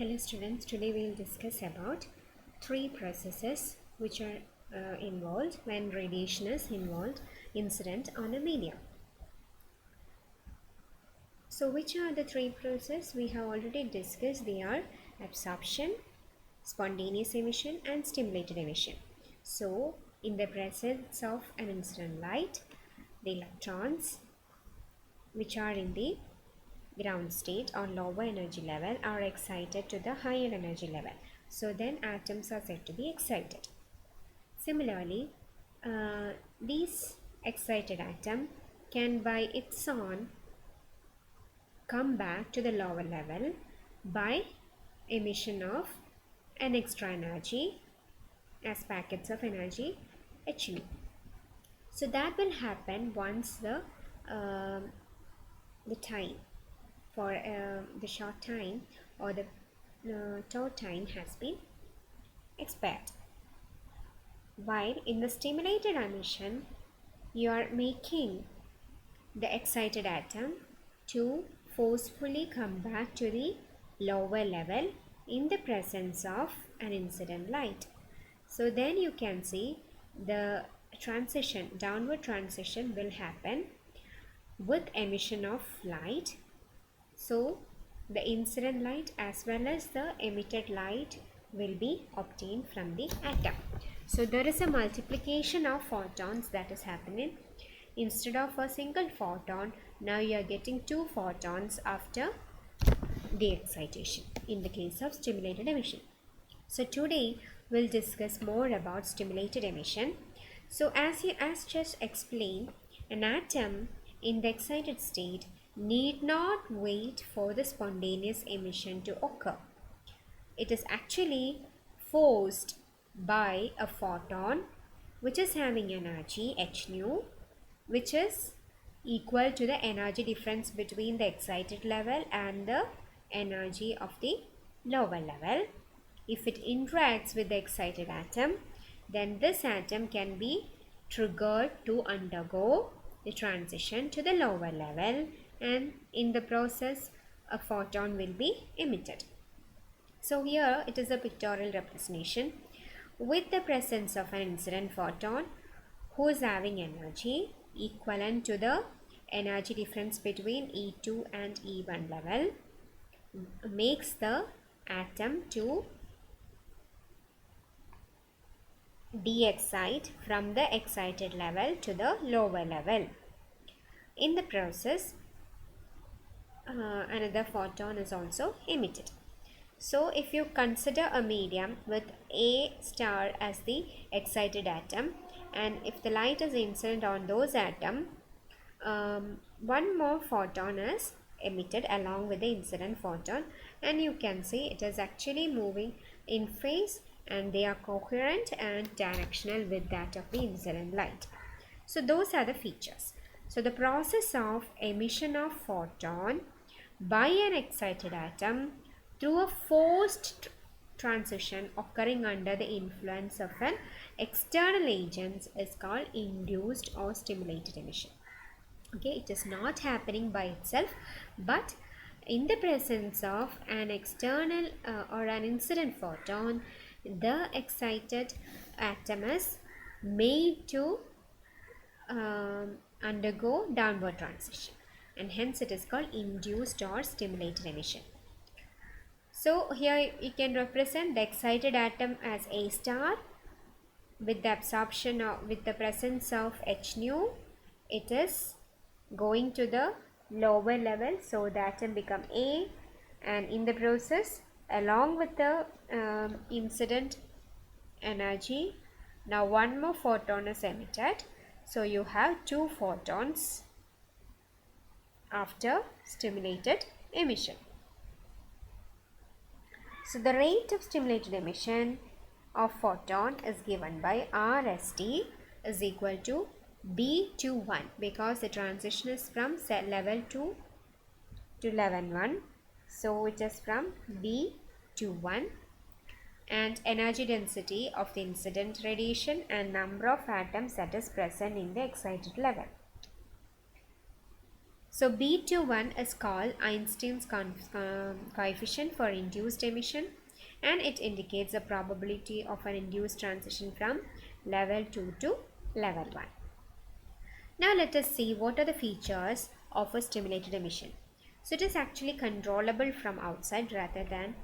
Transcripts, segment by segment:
Hello students, today we will discuss about three processes which are involved when radiation is incident on a medium. So which are the three processes we have already discussed? They are absorption, spontaneous emission and stimulated emission. So in the presence of an incident light, the electrons which are in the ground state or lower energy level are excited to the higher energy level. So then atoms are said to be excited. Similarly, these excited atom can by its own come back to the lower level by emission of an extra energy as packets of energy Hν. So that will happen once the time for the short time or the short time has been expired. While in the stimulated emission, you are making the excited atom to forcefully come back to the lower level in the presence of an incident light. So then you can see the downward transition will happen with emission of light. So the incident light as well as the emitted light will be obtained from the atom. So there is a multiplication of photons that is happening. Instead of a single photon, now you are getting two photons after the excitation in the case of stimulated emission. So today we'll discuss more about stimulated emission. So as just explained, an atom in the excited state need not wait for the spontaneous emission to occur. It is actually forced by a photon which is having energy Hν, which is equal to the energy difference between the excited level and the energy of the lower level. If it interacts with the excited atom, then this atom can be triggered to undergo the transition to the lower level, and in the process a photon will be emitted. So here it is a pictorial representation with the presence of an incident photon who is having energy equivalent to the energy difference between E2 and E1 level, makes the atom to de-excite from the excited level to the lower level. In the process, another photon is also emitted. So if you consider a medium with A star as the excited atom, and if the light is incident on those atoms, one more photon is emitted along with the incident photon, and you can see it is actually moving in phase and they are coherent and directional with that of the incident light. So those are the features. So the process of emission of photon by an excited atom through a forced transition occurring under the influence of an external agent is called induced or stimulated emission. Okay, it is not happening by itself, but in the presence of an external or an incident photon, the excited atom is made to undergo downward transition, and hence it is called induced or stimulated emission. So here you can represent the excited atom as A star with the absorption of, with the presence of Hν, it is going to the lower level, so the atom become A, and in the process along with the incident energy, now one more photon is emitted, so you have two photons after stimulated emission. So the rate of stimulated emission of photon is given by RST is equal to B to 1, because the transition is from level 2 to level 1. So it is from B to 1, and energy density of the incident radiation and number of atoms that is present in the excited level. So B21 is called Einstein's coefficient for induced emission, and it indicates the probability of an induced transition from level 2 to level 1. Now let us see what are the features of a stimulated emission. So it is actually controllable from outside rather than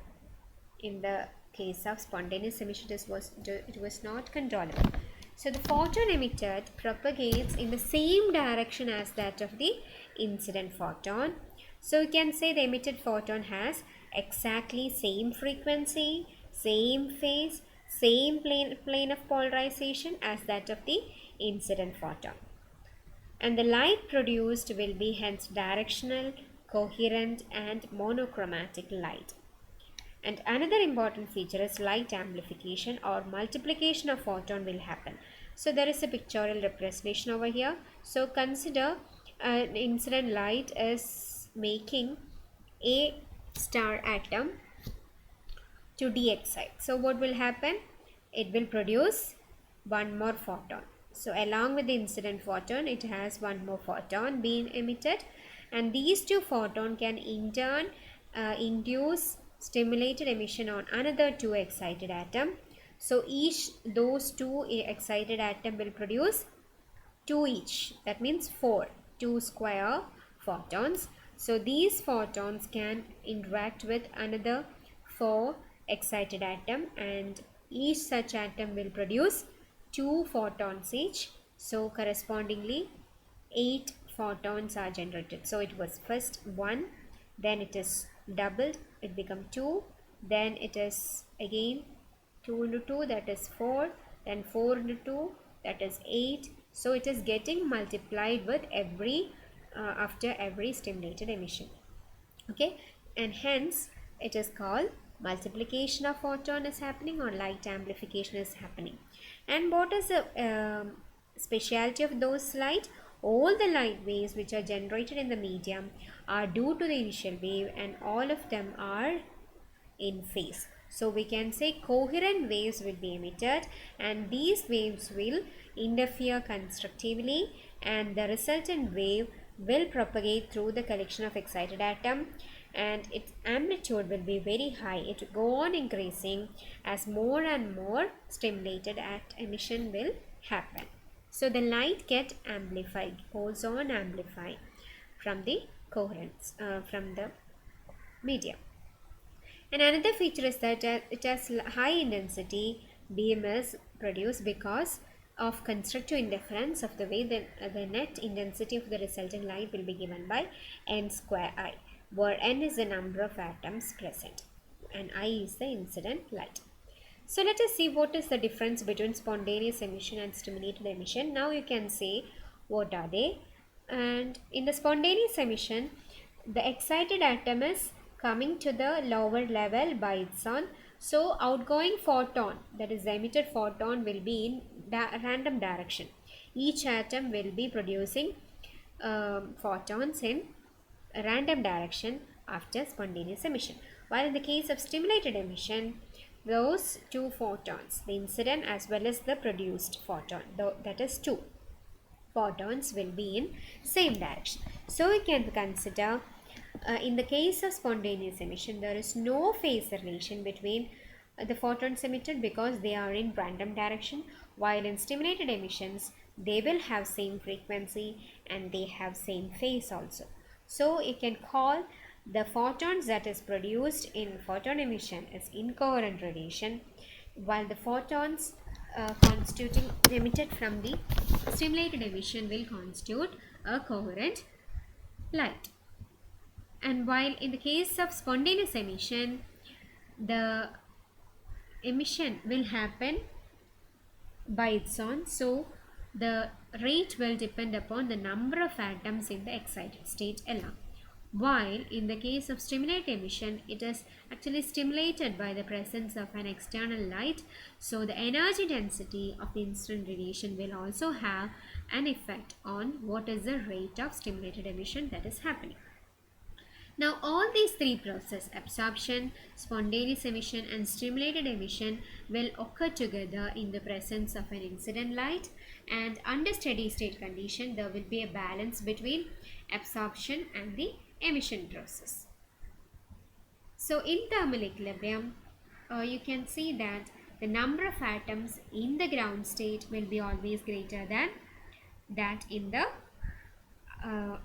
in the case of spontaneous emission it was not controllable. So the photon emitted propagates in the same direction as that of the incident photon. So you can say the emitted photon has exactly same frequency, same phase, same plane of polarization as that of the incident photon. And the light produced will be hence directional, coherent and monochromatic light. And another important feature is light amplification or multiplication of photon will happen. So there is a pictorial representation over here. So consider an incident light is making a star atom to de-excite. So what will happen? It will produce one more photon. So along with the incident photon, it has one more photon being emitted, and these two photons can in turn induce stimulated emission on another two excited atom. So those two excited atom will produce 2 each. That means 4. 2 square photons. So these photons can interact with another 4 excited atom, and each such atom will produce 2 photons each. So correspondingly 8 photons are generated. So it was first 1, then it is doubled, it become 2, then it is again 2 into 2, that is 4, then 4 into 2, that is 8. So it is getting multiplied with every after every stimulated emission. Okay, and hence it is called multiplication of photon is happening or light amplification is happening. And what is the speciality of those light? All the light waves which are generated in the medium are due to the initial wave, and all of them are in phase. So we can say coherent waves will be emitted, and these waves will interfere constructively, and the resultant wave will propagate through the collection of excited atom, and its amplitude will be very high. It will go on increasing as more and more stimulated emission will happen. So the light get amplified, goes on amplifying from the coherence from the medium. And another feature is that it has high intensity beam is produced because of constructive interference of the way the net intensity of the resulting light will be given by n square I, where n is the number of atoms present and I is the incident light. So let us see what is the difference between spontaneous emission and stimulated emission. Now you can say what are they. And in the spontaneous emission, the excited atom is coming to the lower level by its own. So outgoing photon, that is the emitted photon, will be in random direction. Each atom will be producing photons in a random direction after spontaneous emission. While in the case of stimulated emission, those two photons, the incident as well as the produced photon, that is 2 photons, will be in same direction. So we can consider in the case of spontaneous emission, there is no phase relation between the photons emitted because they are in random direction, while in stimulated emissions they will have same frequency and they have same phase also. So you can call the photons that is produced in photon emission as incoherent radiation, while the photons constituting emitted from the stimulated emission will constitute a coherent light. And while in the case of spontaneous emission, the emission will happen by its own, so the rate will depend upon the number of atoms in the excited state alone. While in the case of stimulated emission, it is actually stimulated by the presence of an external light, so the energy density of the incident radiation will also have an effect on what is the rate of stimulated emission that is happening. Now, all these three processes, absorption, spontaneous emission, and stimulated emission, will occur together in the presence of an incident light, and under steady state condition, there will be a balance between absorption and the emission process. So, in thermal equilibrium, you can see that the number of atoms in the ground state will be always greater than that in the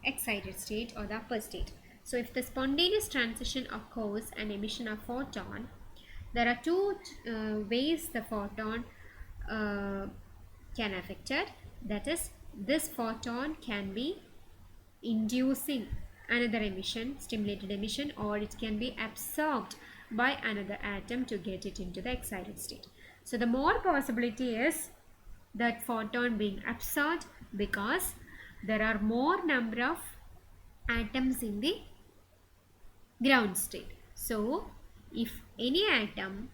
excited state or the upper state. So if the spontaneous transition occurs and emission of photon, there are two ways the photon can affect it. That is, this photon can be inducing another emission, stimulated emission, or it can be absorbed by another atom to get it into the excited state. So the more possibility is that photon being absorbed because there are more number of atoms in the ground state. So if any atom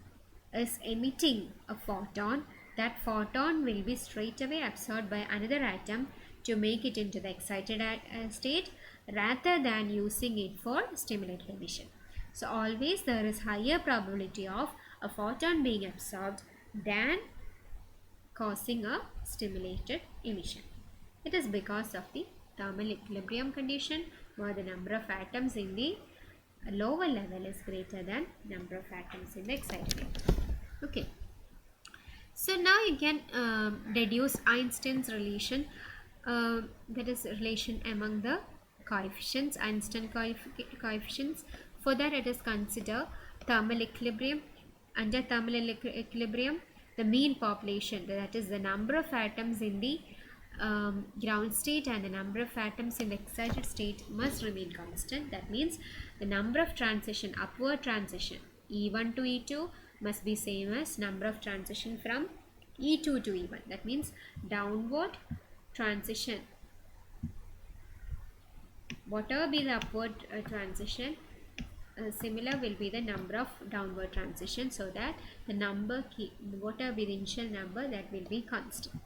is emitting a photon, that photon will be straight away absorbed by another atom to make it into the excited state rather than using it for stimulated emission. So always there is higher probability of a photon being absorbed than causing a stimulated emission. It is because of the thermal equilibrium condition where the number of atoms in the lower level is greater than number of atoms in the excited level. Okay. So now you can deduce Einstein's relation, that is relation among the coefficients, Einstein coefficients. For that it is consider thermal equilibrium. Under thermal equilibrium, the mean population, that is the number of atoms in the ground state and the number of atoms in the excited state must remain constant. That means the number of transition, upward transition E1 to E2 must be same as number of transition from E2 to E1. That means downward transition, whatever be the upward transition, similar will be the number of downward transition, so that the number whatever be the initial number, that will be constant.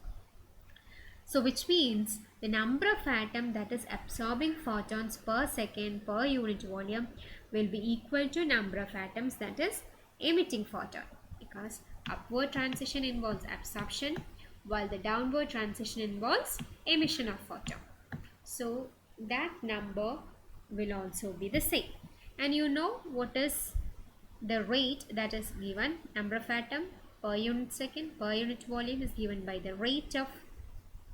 So which means the number of atom that is absorbing photons per second per unit volume will be equal to number of atoms that is emitting photon, because upward transition involves absorption while the downward transition involves emission of photon. So that number will also be the same. And you know what is the rate that is given, number of atom per unit second per unit volume is given by the rate of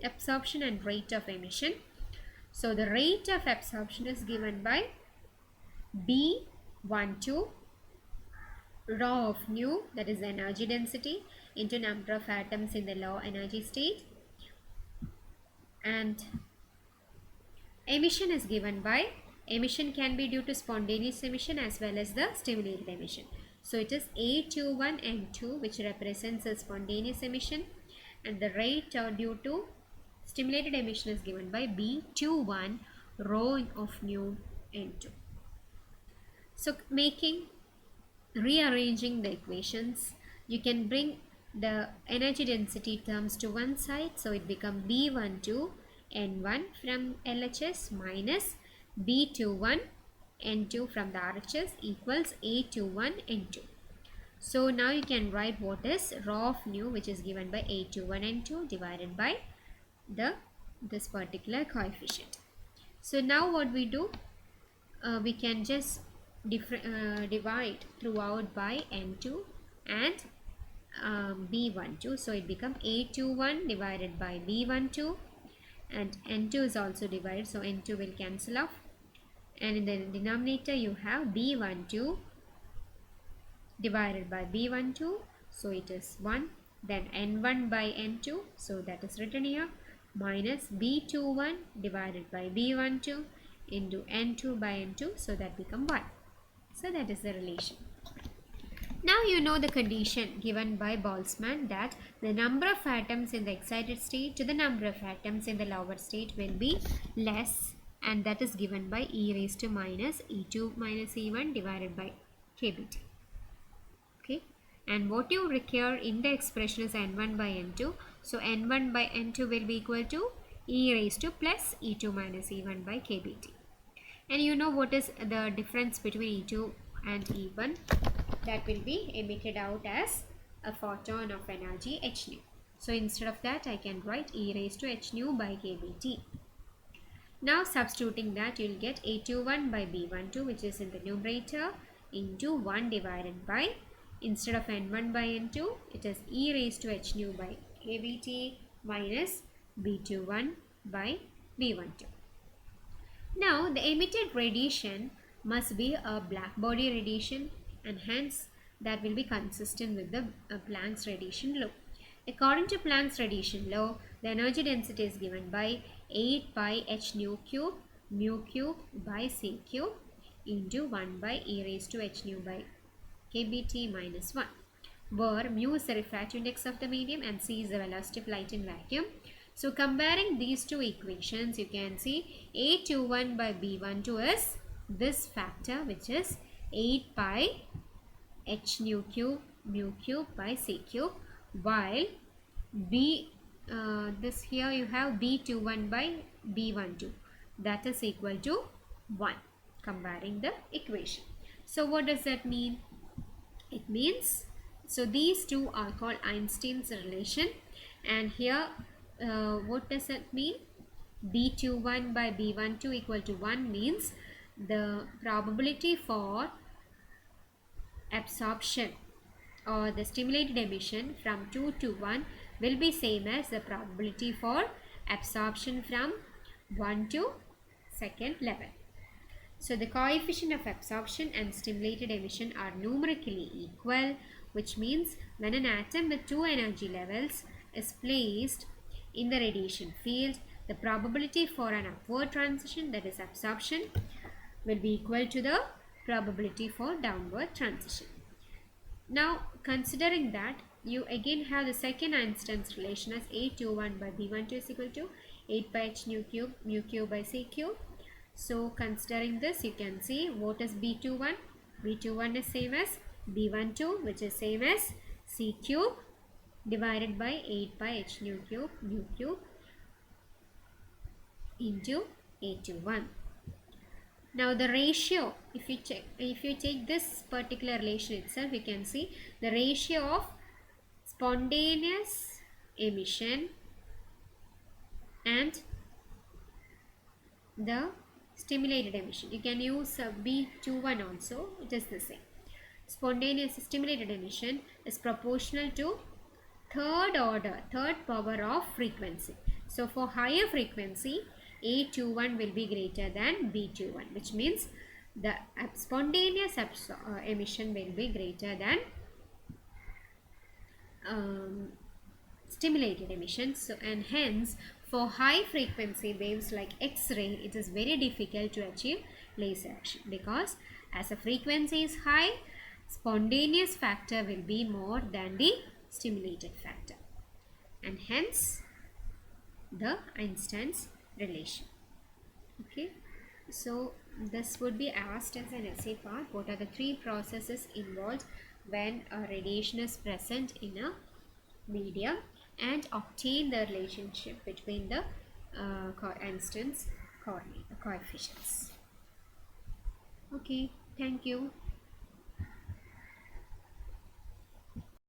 absorption and rate of emission. So the rate of absorption is given by B12 rho of nu, that is the energy density, into number of atoms in the low energy state, and emission is given by, emission can be due to spontaneous emission as well as the stimulated emission. So it is A21N2 which represents a spontaneous emission, and the rate due to stimulated emission is given by B21 rho of nu N2. So rearranging the equations, you can bring the energy density terms to one side, so it becomes B12 N1 from LHS minus B21 N2 from the RHS equals A21 N2. So now you can write what is rho of nu, which is given by A21 N2 divided by this particular coefficient. So now what we do, we can just divide throughout by N2 and B12. So it becomes A21 divided by B12, and N2 is also divided, so N2 will cancel off, and in the denominator you have B12 divided by B12, so it is 1, then N1 by N2, so that is written here, minus B21 divided by B12 into N2 by N2, so that becomes 1. So that is the relation. Now you know the condition given by Boltzmann that the number of atoms in the excited state to the number of atoms in the lower state will be less, and that is given by e raised to minus E2 minus E1 divided by kBT. Okay, and what you require in the expression is N1 by N2. So N1 by N2 will be equal to e raised to plus E2 minus E1 by kBT. And you know what is the difference between E2 and E1? That will be emitted out as a photon of energy h nu. So instead of that, I can write e raised to h nu by kBt. Now substituting that, you will get A21 by B12, which is in the numerator, into 1 divided by, instead of N1 by N2, it is e raised to h nu by kBt minus B21 by B12. Now the emitted radiation must be a black body radiation, and hence that will be consistent with the Planck's radiation law. According to Planck's radiation law, the energy density is given by 8 pi h nu cube mu cube by c cube into 1 by e raised to h nu by kBt minus 1, where mu is the refractive index of the medium and c is the velocity of light in vacuum. So comparing these two equations, you can see A21 by B12 is this factor, which is 8 pi h nu cube mu cube by c cube, while this here you have B21 by B12, that is equal to 1, comparing the equation. So what does that mean? It means, so these two are called Einstein's relation, and here what does that mean? B21 by B12 equal to 1 means the probability for absorption or the stimulated emission from 2 to 1 will be same as the probability for absorption from 1 to second level. So the coefficient of absorption and stimulated emission are numerically equal, which means when an atom with two energy levels is placed in the radiation field, the probability for an upward transition, that is absorption, will be equal to the probability for downward transition. Now considering that, you again have the second Einstein's relation as A21 by B12 is equal to 8 by h nu cube mu cube by c cube. So considering this, you can see what is B21. B21 is same as B12, which is same as c cube divided by 8 by h nu cube mu cube into A21. Now the ratio, if you take this particular relation itself, you can see the ratio of spontaneous emission and the stimulated emission. You can use B21 also, it is the same. Spontaneous stimulated emission is proportional to third power of frequency. So for higher frequency, A21 will be greater than B21, which means the spontaneous emission will be greater than stimulated emission. So, and hence for high frequency waves like X-ray, it is very difficult to achieve laser action, because as the frequency is high, spontaneous factor will be more than the stimulated factor, and hence the Einstein's relation. Okay, so this would be asked as an essay part. What are the three processes involved when a radiation is present in a medium, and obtain the relationship between the Einstein's coefficients. Okay, thank you.